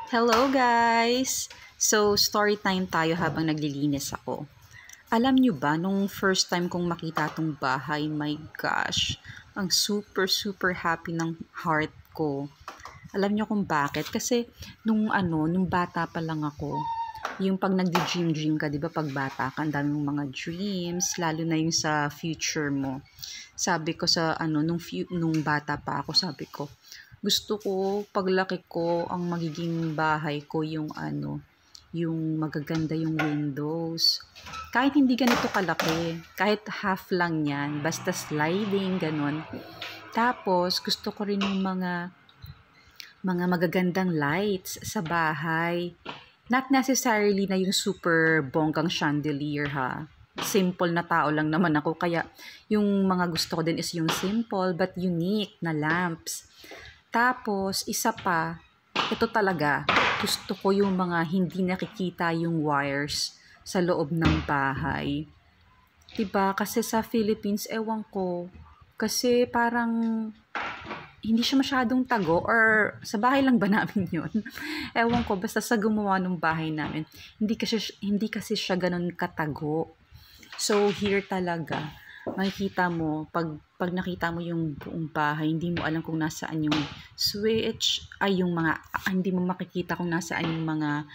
Hello guys! So, story time tayo habang naglilinis ako. Alam nyo ba, nung first time kong makita tong bahay, my gosh, ang super happy ng heart ko. Alam nyo kung bakit? Kasi nung bata pa lang ako, yung pag nagdi-dream ka, di ba pag bata ka, ang dami mong mga dreams, lalo na yung sa future mo. Sabi ko nung bata pa ako, sabi ko, gusto ko paglaki ko ang magiging bahay ko yung magaganda yung windows. Kahit hindi ganito kalaki, kahit half lang yan, basta sliding, ganun. Tapos, gusto ko rin yung mga magagandang lights sa bahay. Not necessarily na yung super bonggang chandelier ha. Simple na tao lang naman ako. Kaya yung mga gusto ko din is yung simple but unique na lamps. Tapos, isa pa, ito talaga, gusto ko yung mga hindi nakikita yung wires sa loob ng bahay. 'Diba? Kasi sa Philippines, ewan ko, kasi parang hindi siya masyadong tago or sa bahay lang ba namin yun? Ewan ko, basta sa gumawa ng bahay namin, hindi kasi siya ganun katago. So, here talaga, makikita mo, pag nakita mo yung buong bahay, hindi mo alam kung nasaan yung switch, hindi mo makikita kung nasaan yung mga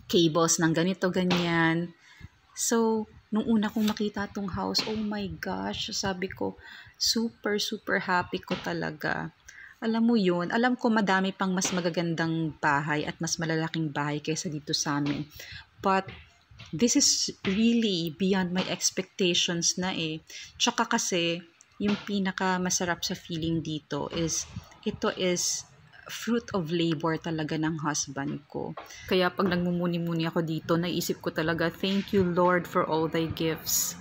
cables ng ganito, ganyan. So, nung una kong makita tong house, oh my gosh, sabi ko, super happy ko talaga. Alam mo yun, alam ko madami pang mas magagandang bahay at mas malalaking bahay kaysa dito sa amin. But, this is really beyond my expectations na eh. Tsaka kasi, yung pinaka masarap sa feeling dito is, ito is fruit of labor talaga ng husband ko. Kaya pag nagmumuni-muni ako dito, naisip ko talaga, thank you Lord for all thy gifts.